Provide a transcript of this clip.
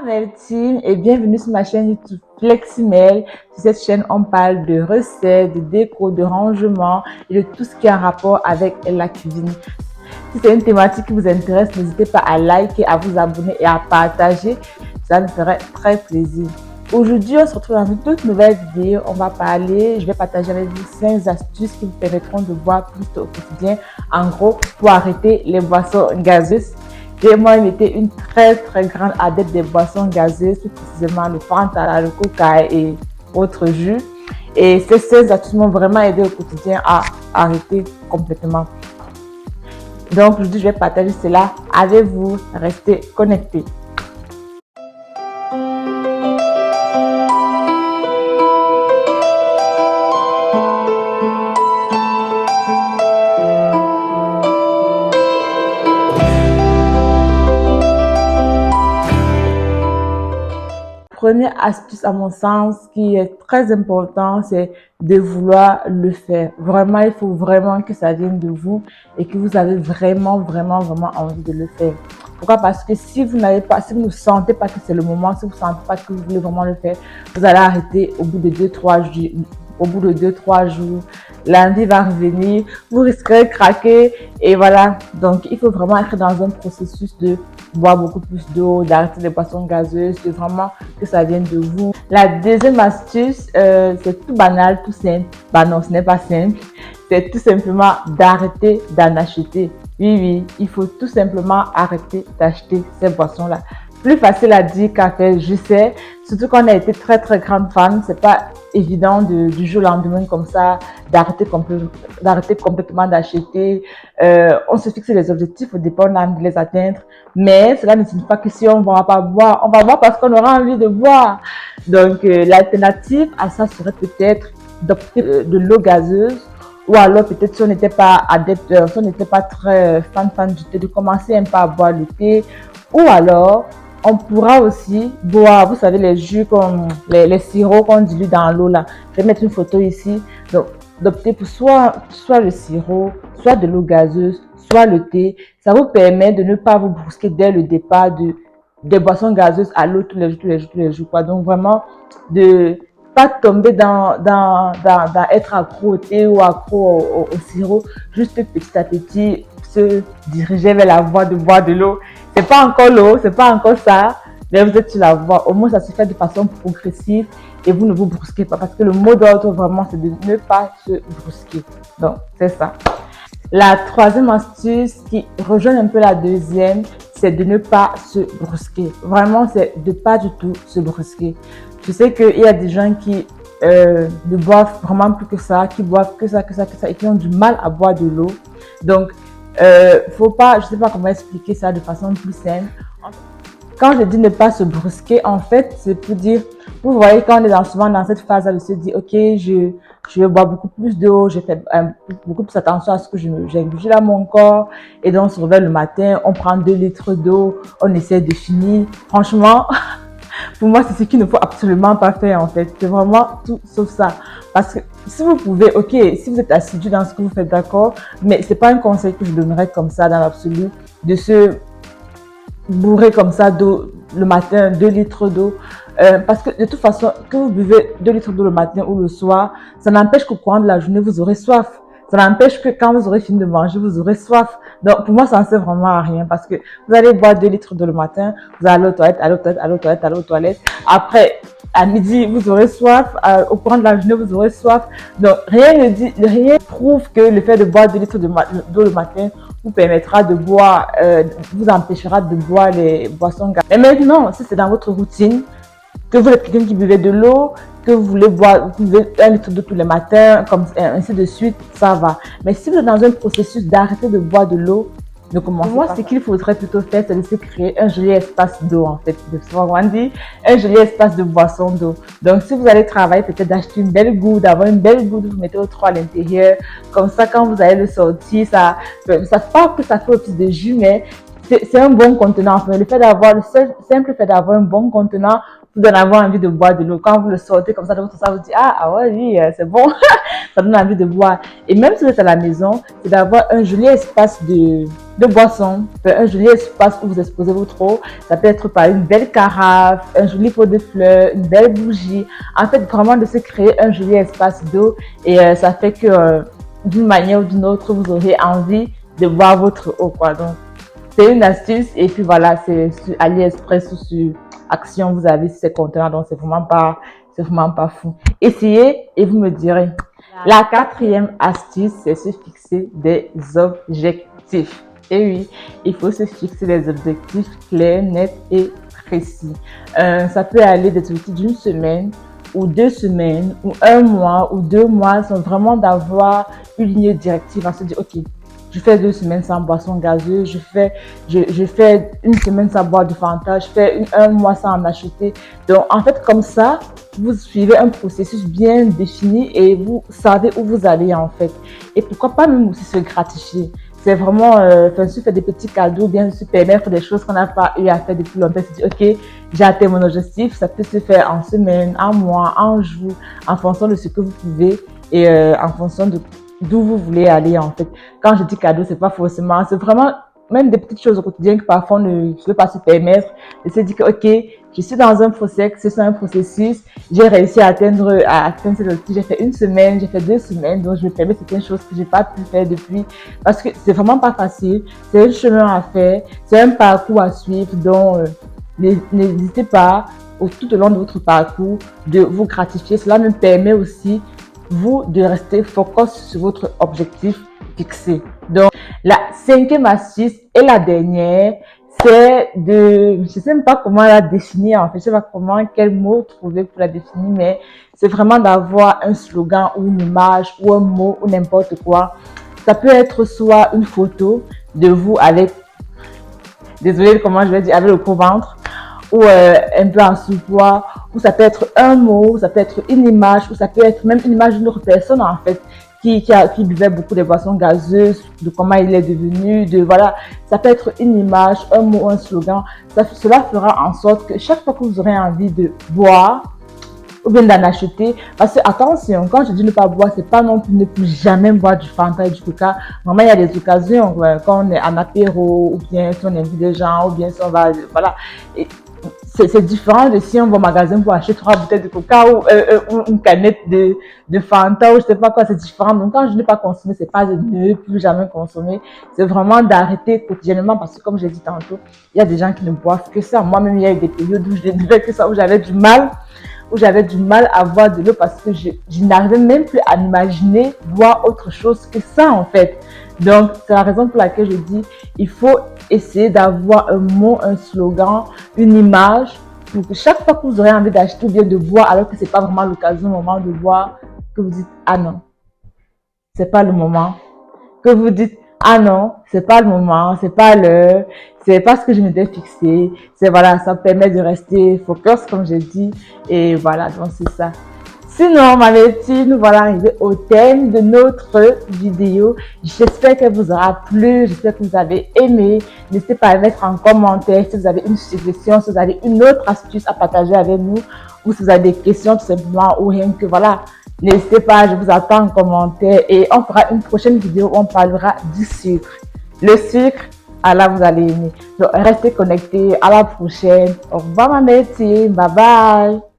Meltine et bienvenue sur ma chaîne YouTube Fleximel. Sur cette chaîne, on parle de recettes, de déco, de rangement et de tout ce qui a un rapport avec la cuisine. Si c'est une thématique qui vous intéresse, n'hésitez pas à liker, à vous abonner et à partager. Ça me ferait très plaisir. Aujourd'hui, on se retrouve dans une toute nouvelle vidéo. Je vais partager avec vous 5 astuces qui vous permettront de boire plus au quotidien. En gros, pour arrêter les boissons gazeuses. J'ai moi-même été une très grande adepte des boissons gazeuses, plus précisément le Fanta, le Coca et autres jus. Et ces 16 astuces m'ont vraiment aidé au quotidien à arrêter complètement. Donc aujourd'hui, je vais partager cela avec vous. Restez connectés. Première astuce à mon sens qui est très important, c'est de vouloir le faire. Vraiment, il faut vraiment que ça vienne de vous et que vous avez vraiment envie de le faire. Pourquoi? Parce que si vous ne sentez pas que c'est le moment, si vous ne sentez pas que vous voulez vraiment le faire, vous allez arrêter au bout de 2-3 jours. Au bout de 2-3 jours, l'envie va revenir, vous risquerez de craquer et voilà. Donc, il faut vraiment être dans un processus de boire beaucoup plus d'eau, d'arrêter les boissons gazeuses, de vraiment que ça vienne de vous. La deuxième astuce, c'est tout banal, tout simple. Bah non, ce n'est pas simple. C'est tout simplement d'arrêter d'en acheter. Oui, il faut tout simplement arrêter d'acheter ces boissons-là. Plus facile à dire qu'à faire, je sais. Surtout qu'on a été très grande fan. C'est pas évident du jour au lendemain comme ça d'arrêter complètement d'acheter. On se fixe des objectifs, au départ on a envie de les atteindre, mais cela ne signifie pas que si on ne va pas boire, on va boire parce qu'on aura envie de boire. Donc l'alternative à ça serait peut-être d'opter de l'eau gazeuse, ou alors peut-être si on n'était pas adepte, si on n'était pas très fan du thé, de commencer un peu à boire le thé, ou alors on pourra aussi boire, vous savez, les jus comme les sirops qu'on dilue dans l'eau là. Je vais mettre une photo ici. Donc, d'opter pour soit le sirop, soit de l'eau gazeuse, soit le thé. Ça vous permet de ne pas vous brusquer dès le départ des boissons gazeuses à l'eau tous les jours, quoi. Donc, vraiment, de pas tomber dans être accro au thé ou accro au sirop, juste petit à petit se diriger vers la voie de boire de l'eau. C'est pas encore l'eau, c'est pas encore ça, mais vous êtes sur la voie. Au moins, ça se fait de façon progressive et vous ne vous brusquez pas, parce que le mot d'ordre vraiment, c'est de ne pas se brusquer. Donc, c'est ça. La troisième astuce qui rejoint un peu la deuxième, c'est de ne pas se brusquer. Vraiment, c'est de pas du tout se brusquer. Je sais qu'il y a des gens qui ne boivent vraiment plus que ça, qui boivent que ça et qui ont du mal à boire de l'eau. Donc, faut pas, je sais pas comment expliquer ça de façon plus simple. Quand je dis ne pas se brusquer, en fait, c'est pour dire, vous voyez, quand on est souvent dans cette phase-là de se dire, ok, je vais boire beaucoup plus d'eau, je fais beaucoup plus attention à ce que j'ingurgite à mon corps, et donc on se réveille le matin, on prend 2 litres d'eau, on essaie de finir. Franchement, pour moi, c'est ce qu'il ne faut absolument pas faire en fait. C'est vraiment tout sauf ça. Parce que si vous pouvez, ok, si vous êtes assidu dans ce que vous faites, d'accord, mais c'est pas un conseil que je donnerais comme ça dans l'absolu, de se bourrer comme ça d'eau le matin, 2 litres d'eau. Parce que de toute façon, que vous buvez 2 litres d'eau le matin ou le soir, ça n'empêche qu'au courant de la journée, vous aurez soif. Ça n'empêche que quand vous aurez fini de manger, vous aurez soif. Donc, pour moi, ça ne sert vraiment à rien parce que vous allez boire 2 litres d'eau le matin, vous allez aux toilettes. Après, à midi, vous aurez soif. Au courant de la journée, vous aurez soif. Donc, rien prouve que le fait de boire 2 litres d'eau le matin vous permettra de boire, vous empêchera de boire les boissons gazeuses. Mais maintenant, si c'est dans votre routine, que vous êtes quelqu'un qui buvait de l'eau, que vous voulez boire, vous buvez 1 litre d'eau tous les matins, comme ainsi de suite, ça va. Mais si vous êtes dans un processus d'arrêter de boire de l'eau, ne commencez pas. Moi, ce qu'il faudrait plutôt faire, c'est de se créer un joli espace d'eau, en fait. On dit un joli espace de boisson d'eau. Donc, si vous allez travailler, peut-être d'acheter une belle goutte, d'avoir une belle goutte, vous mettez au à l'intérieur. Comme ça, quand vous allez le sortir, ça pas que ça fait office de jus, mais c'est un bon contenant. Enfin, le simple fait d'avoir un bon contenant vous donne avoir envie de boire de l'eau. Quand vous le sortez comme ça de votre sac, vous dites ah ouais, oui, c'est bon. Ça donne envie de boire. Et même si vous êtes à la maison, c'est d'avoir un joli espace de boissons, un joli espace où vous exposez votre eau. Ça peut être par une belle carafe, un joli pot de fleurs, une belle bougie. En fait, vraiment de se créer un joli espace d'eau et ça fait que d'une manière ou d'une autre, vous aurez envie de boire votre eau, quoi. Donc, c'est une astuce et puis voilà, c'est sur AliExpress ou sur Action, vous avez ces conteneurs, donc c'est vraiment pas fou. Essayez et vous me direz. La quatrième astuce, c'est se fixer des objectifs. Et oui, il faut se fixer des objectifs clairs, nets et précis. Ça peut aller des objectifs d'une semaine ou 2 semaines ou 1 mois ou 2 mois, c'est vraiment d'avoir une ligne directive à se dire, ok, je fais 2 semaines sans boisson gazeuse, je fais une semaine sans boire du Fanta, je fais 1 mois sans en acheter. Donc, en fait, comme ça, vous suivez un processus bien défini et vous savez où vous allez, en fait. Et pourquoi pas même aussi se gratifier. C'est vraiment, se faire des petits cadeaux, bien se permettre des choses qu'on n'a pas eu à faire depuis longtemps. Se dire, ok, j'ai atteint mon objectif. Ça peut se faire en semaine, en mois, en jour, en fonction de ce que vous pouvez et en fonction de d'où vous voulez aller, en fait. Quand je dis cadeau, c'est pas forcément, c'est vraiment même des petites choses au quotidien que parfois on ne peut pas se permettre. Et se dire que, ok, je suis dans un processus, c'est un processus, j'ai réussi à atteindre cet objectif, j'ai fait 1 semaine, j'ai fait 2 semaines, donc je me permets certaines choses que j'ai pas pu faire depuis, parce que c'est vraiment pas facile, c'est un chemin à faire, c'est un parcours à suivre, donc n'hésitez pas tout au long de votre parcours de vous gratifier. Cela me permet aussi vous de rester focus sur votre objectif fixé. Donc, la cinquième astuce et la dernière, c'est je sais même pas comment la définir, en fait, je sais pas quel mot trouver pour la définir, mais c'est vraiment d'avoir un slogan ou une image ou un mot ou n'importe quoi. Ça peut être soit une photo de vous avec, désolé comment je vais dire, avec le gros ventre, ou un peu en sous-poids, ou ça peut être un mot, ça peut être une image, ou ça peut être même une image d'une autre personne, en fait, qui buvait beaucoup de boissons gazeuses, de comment il est devenu, voilà. Ça peut être une image, un mot, un slogan. Cela fera en sorte que chaque fois que vous aurez envie de boire, ou bien d'en acheter, parce que attention, quand je dis ne pas boire, c'est pas non plus ne plus jamais boire du Fanta et du Coca. Vraiment, il y a des occasions, quand on est en apéro, ou bien si on invite des gens, ou bien si on va, voilà. C'est différent de si on va au magasin pour acheter 3 bouteilles de Coca ou une canette de Fanta ou je sais pas quoi, c'est différent. Donc quand je ne pas consommer, c'est pas de ne plus jamais consommer, c'est vraiment d'arrêter quotidiennement parce que comme j'ai dit tantôt, il y a des gens qui ne boivent que ça. Moi-même, il y a eu des périodes où je ne buvais que ça, où j'avais du mal à boire de l'eau parce que je n'arrivais même plus à m'imaginer boire autre chose que ça, en fait. Donc, c'est la raison pour laquelle je dis, il faut essayer d'avoir un mot, un slogan, une image, pour que chaque fois que vous aurez envie d'acheter ou bien de boire, alors que c'est pas vraiment l'occasion, le moment de boire, que vous dites, ah non, c'est pas le moment. Que vous dites, ah non, c'est pas le moment, c'est pas l'heure, c'est pas ce que je m'étais fixé. C'est voilà, ça permet de rester focus, comme j'ai dit, et voilà, donc c'est ça. Sinon, ma petite, nous voilà arrivés au thème de notre vidéo. J'espère qu'elle vous aura plu, j'espère que vous avez aimé. N'hésitez pas à mettre en commentaire si vous avez une suggestion, si vous avez une autre astuce à partager avec nous, ou si vous avez des questions tout simplement, ou rien que voilà. N'hésitez pas, je vous attends en commentaire et on fera une prochaine vidéo où on parlera du sucre. Le sucre, là vous allez aimer. Donc, restez connectés, à la prochaine. Au revoir ma petite, bye bye.